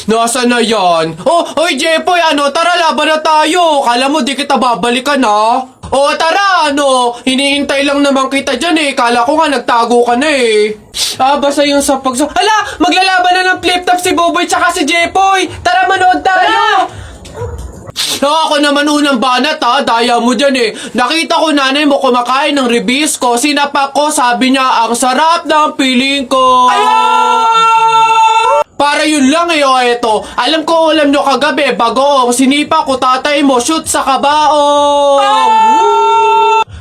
Nasaan na yan? Oh, oy Jepoy, tara laban na tayo. Kala mo di kita babalikan ha? Oh, tara, hinihintay lang naman kita dyan eh. Kala ko nga nagtago ka na eh. Basta yung sa Hala, maglalaban na ng flip-top si Boboy tsaka si Jepoy. Tara, manood tayo. Ako naman unang banat ha, daya mo dyan eh. Nakita ko nanay mo kumakain ng ribisco. Sinapak ko, sabi niya, ang sarap ng piling ko. Para yun lang eh, eto. Alam ko alam nyo kagabi, bagoong sinipa ko tatay mo, shoot sa kabaong.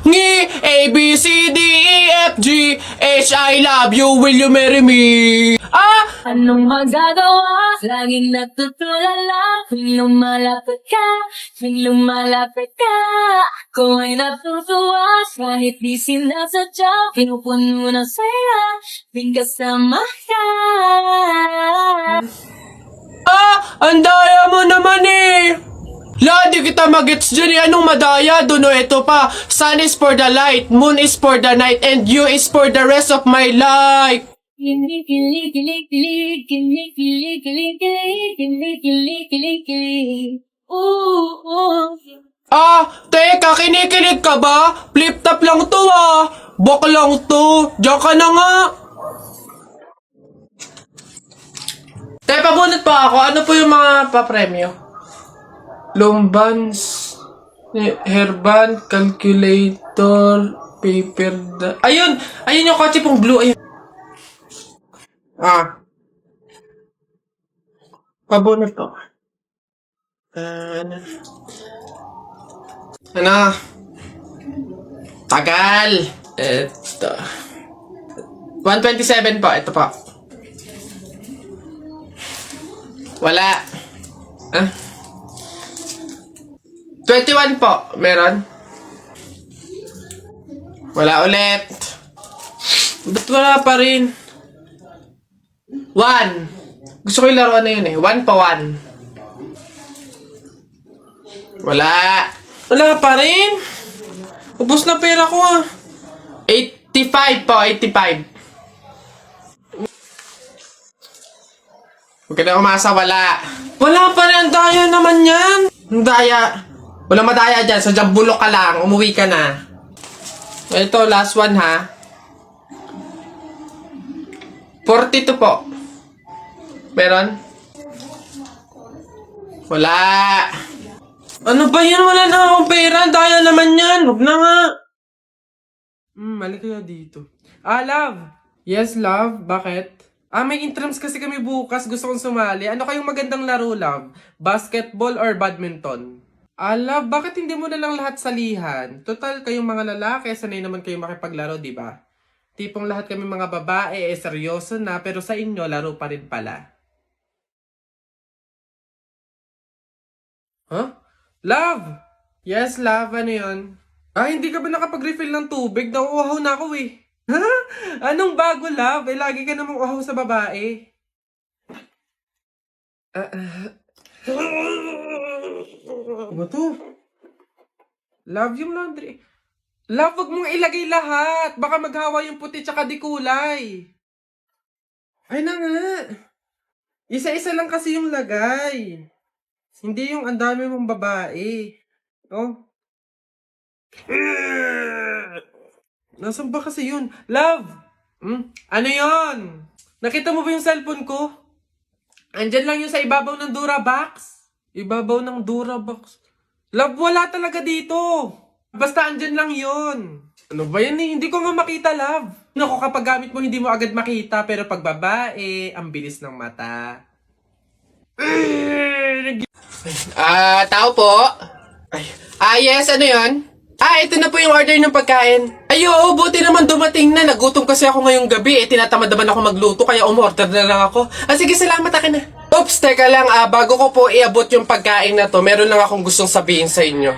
Ngi, A, B, C, D, E, F, G, H, I love you, will you marry me? Anong magagawa? Laging natutulala tuwing lumalapit ka, tuwing lumalapit ka. Ako ay natutuwa kahit di sinasadya. Pinupuno ng saya tuwing kasama ka. Ang daya mo naman eh! Di kita magets dyan eh. Anong madaya? Doon ito pa. Sun is for the light, moon is for the night, and you is for the rest of my life. Kilig, kilig, kilig, kilig, kilig, kilig, kilig, kilig, kilig, kilig, kilig, kilig. Teka, kinikilig ka ba? Flip-top lang to Bok lang to. Diyan ka na nga. Pabunot pa ako. Ano po yung mga papremyo? Lombans, hairband, calculator, paper Ayun! Ayun yung kotse pong blue. Ayun. Pabunot po. Tagal! Ito. 127 po. Ito po. Wala. 21 po. Meron? Wala ulit. Ba't wala pa rin? 1. Gusto ko yung laruan na yun eh. 1 pa 1. Wala. Wala pa rin. Ubus na pera ko 85 po. 85. Huwag ka na umasa. Wala. Wala pa rin. Ang daya naman yan. Ang daya. Walang madaya dyan. Sadyang bulok ka lang. Umuwi ka na. Ito, last one ha. 42 po. Meron? Wala. Ano ba yan? Wala na akong pera. Daya naman yan. Huwag na nga. Mali kaya dito. Love. Yes, love. Bakit? May intrams kasi kami bukas. Gusto kong sumali. Ano kayong magandang laro, love? Basketball or badminton? Love, bakit hindi mo na lang lahat salihan? Total, kayong mga lalaki, sanay naman kayong makipaglaro, di ba? Tipong lahat kami mga babae, seryoso na, pero sa inyo, laro pa rin pala. Huh? Love! Yes, love. Ano yun? Hindi ka ba nakapag-refill ng tubig? Nauuhaw na ako eh. Ha? Anong bago, love? Lagi ka namang uhaw sa babae. Ano to? Love, yung laundry. Love, wag mong ilagay lahat. Baka maghawa yung puti tsaka di kulay. Ay na nga. Isa-isa lang kasi yung lagay. Hindi yung ang dami mong babae. Oh. Nasaan ba kasi yun? Love! Ano yun? Nakita mo ba yung cellphone ko? Andyan lang yun sa ibabaw ng Durabox. Ibabaw ng Durabox. Love, wala talaga dito. Basta andyan lang yun. Ano ba yan eh? Hindi ko nga makita, love. Naku, kapag gamit mo, hindi mo agad makita. Pero pag babae, ang bilis ng mata. Tao po? Yes, ano yun? Ito na po yung order ng pagkain. Oo, buti naman dumating na. Nagutom kasi ako ngayong gabi. Tinatamad naman ako magluto, kaya umorder na lang ako. Sige, salamat, akin na. Oops, teka lang. Bago ko po iabot yung pagkain na to, meron lang akong gustong sabihin sa inyo.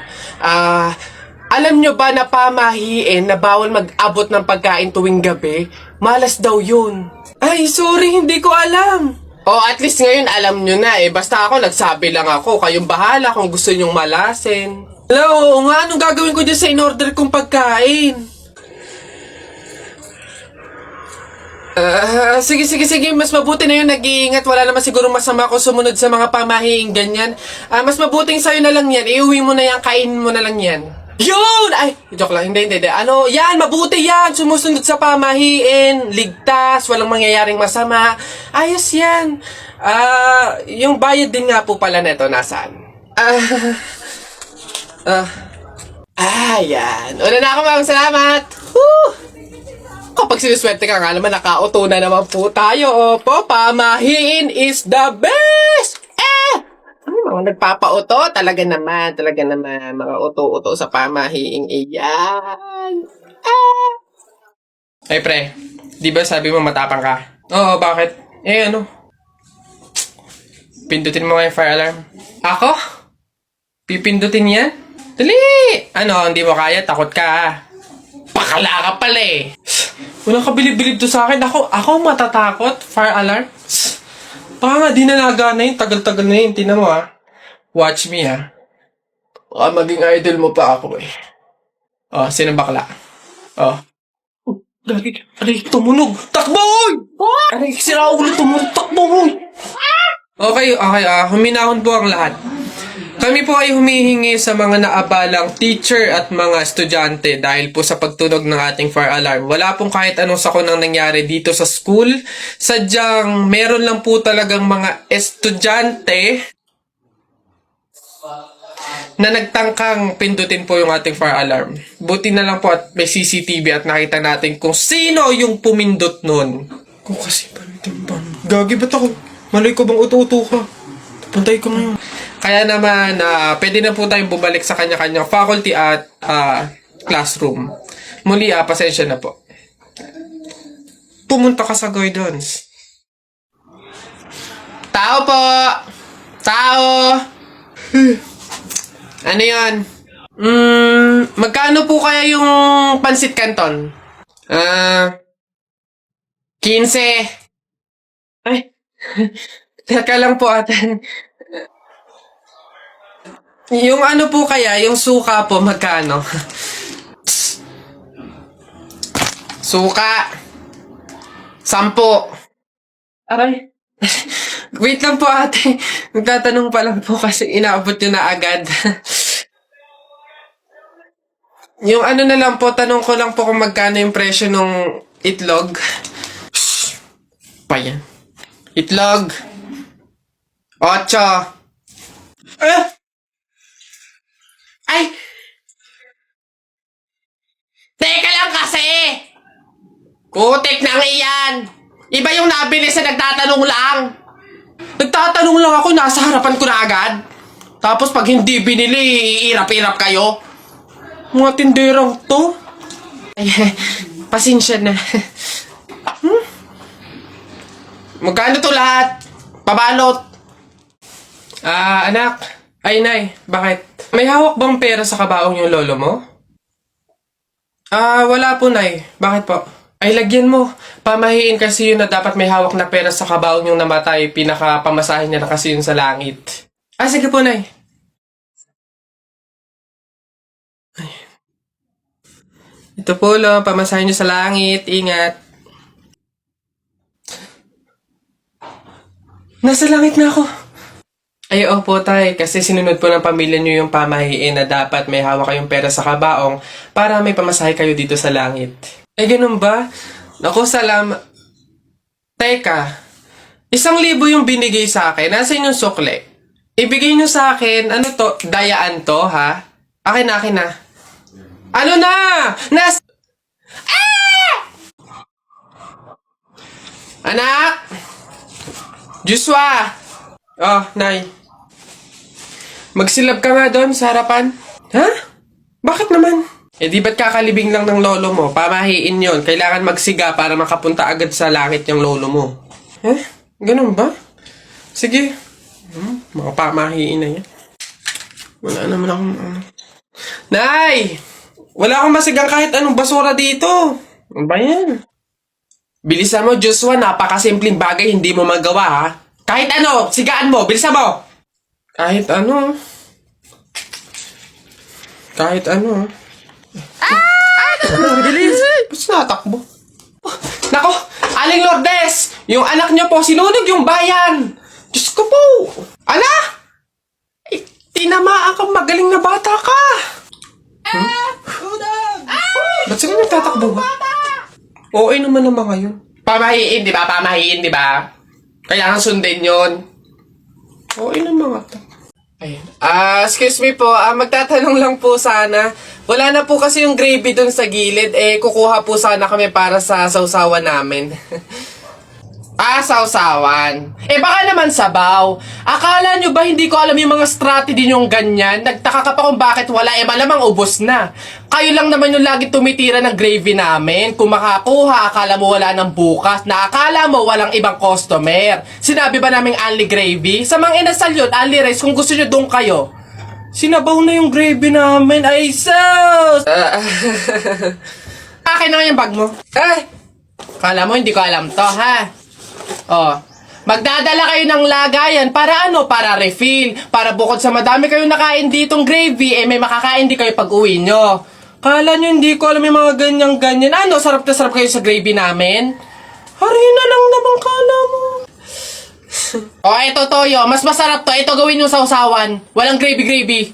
Alam nyo ba na pamahiin na bawal mag-abot ng pagkain tuwing gabi? Malas daw yun. Sorry, hindi ko alam. At least ngayon alam nyo na eh. Basta ako, nagsabi lang ako. Kayong bahala kung gusto nyong malasin. Hello, nga, anong gagawin ko dyan sa in-order kong pagkain? Sige. Mas mabuti na yun nag-iingat. Wala naman siguro masama kung sumunod sa mga pamahiing ganyan. Mas mabuting sa'yo na lang yan. Iuwi mo na yan, kainin mo na lang yan. Yun! Ay, joke lang. Hindi. Ano, yan, mabuti yan. Sumusunod sa pamahiin. Ligtas, walang mangyayaring masama. Ayos yan. Yung bayad din nga po pala neto, nasaan? Yan. Una na ako, ma'am. Salamat. Woo! Kapag sinuswerte ka nga naman, nakauto na naman po tayo. Opo, pamahiin is the best! Mga nagpapauto, talaga naman. Mga uto-uto sa pamahiing iyan. Ay, pre. Di ba sabi mo matapang ka? Oo, bakit? Ano? Pindutin mo nga yung fire alarm. Ako? Pipindutin yan? Dali! Ano, hindi mo kaya? Takot ka, Pakala ka pala eh. Walang kabilib-bilib to sa akin. Ako matatakot. Fire alarm. Baka nga di na nagana yun. Tagal-tagal na yun. Tingnan mo Watch me Baka maging idol mo pa ako eh. Sino bakla? Gagi. Aray, tumunog. Takbo! Aray, sira ulo tumunog. Takbo! Okay. Huminahon po ang lahat. Kami po ay humihingi sa mga naabalang teacher at mga estudyante dahil po sa pagtunog ng ating fire alarm. Wala pong kahit anong sakunang nangyari dito sa school. Sadyang meron lang po talagang mga estudyante na nagtangkang pindutin po yung ating fire alarm. Buti na lang po at may CCTV at nakita natin kung sino yung pumindot nun. Kung kasi Gagi, ba't ako? Maloy ko bang uto-uto ka? Pantay ko ngayon. Kaya naman, pwede na po tayong bumalik sa kanya-kanyang faculty at classroom. Muli, pasensya na po. Pumunta ka sa guidance. Tao po! Tao! Ano yan? Magkano po kaya yung pansit canton? 15. Ay, teka lang po ate. Yung ano po kaya, yung suka po, magkano? Suka. 10. Aray. Wait lang po ate. Nagtatanong pa lang po kasi inaabot nyo na agad. Yung ano na lang po, tanong ko lang po kung magkano yung presyo ng itlog. Shhh. Pa yan. Itlog. 8. Ay! Teka lang kasi! Kutik nang iyan! Iba yung nabili sa nagtatanong lang! Nagtatanong lang ako, nasa harapan ko na agad. Tapos pag hindi binili, iirap-irap kayo. Mga tinderang to. Ay, pasensya na. Magkano to lahat? Pabalot. Anak. Ay, nay. Bakit? May hawak bang pera sa kabaong yung lolo mo? Wala po, nay. Bakit po? Ay, lagyan mo. Pamahiin kasi yun na dapat may hawak na pera sa kabaong yung namatay. Pinakapamasahin niya na kasi yun sa langit. Sige po, nay. Ay. Ito po, lo. Pamasahin niyo sa langit. Ingat. Nasa langit na ako. Ay, opo, tay. Kasi sinunod po ng pamilya niyo yung pamahiin na dapat may hawak kayong pera sa kabaong para may pamasahe kayo dito sa langit. Ganun ba? Naku, Teka. 1,000 yung binigay sa akin. Nasaan yung sukle? Ibigay niyo sa akin, ano to? Dayaan to, ha? Akin na. Ano na? Anak! Joshua! Nay. Magsilab ka nga doon sa harapan. Ha? Bakit naman? Di ba't kakalibing lang ng lolo mo? Pamahiin yon. Kailangan magsiga para makapunta agad sa langit yung lolo mo. Ganun ba? Sige. Mga pamahiin na yan. Wala naman akong Nay! Wala akong masigang kahit anong basura dito. Ano ba yan? Bilisan mo, Joshua. Napakasimpleng bagay, hindi mo magawa, ha? Kahit ano, sigaan mo. Bilisan mo. Kahit ano. Bilis. Ba't natakbo? Nako, Aling Lourdes, yung anak niyo po, sinunog yung bayan. Diyos ko po. Ala? Eh, tinamaan kang magaling na bata ka. Ba't sila nagtatakbo ba? Oo naman ang mga yun. Pamahiin, di ba? Pamahiin, di ba? Kailangan sundin yun. Oo naman mga to. Ayun. Excuse me po, magtatanong lang po sana. Wala na po kasi yung gravy dun sa gilid. Kukuha po sana kami para sa sausawan namin. Sausawan. Baka naman sabaw. Akala nyo ba hindi ko alam yung mga strategy nyong ganyan? Nagtaka ka pa kung bakit wala. Malamang ubos na. Kayo lang naman yung lagi tumitira ng gravy namin. Kung makakuha, akala mo wala ng bukas. Na akala mo walang ibang customer. Sinabi ba naming only gravy? Sa mga inasal yun, only rice. Kung gusto nyo doon kayo. Sinabaw na yung gravy namin. Ay, sus! Akin na nga yung bag mo. Kala mo hindi ko alam to, ha? Magdadala kayo ng lagayan para ano? Para refill. Para bukod sa madami kayong nakain ditong gravy, may makakain din kayo pag uwi nyo. Kala nyo hindi ko alam yung mga ganyan-ganyan. Ano? Sarap na sarap kayo sa gravy namin? Harina lang naman kala mo. Ito toyo. Mas masarap to. Ito gawin yung sausawan. Walang gravy-gravy.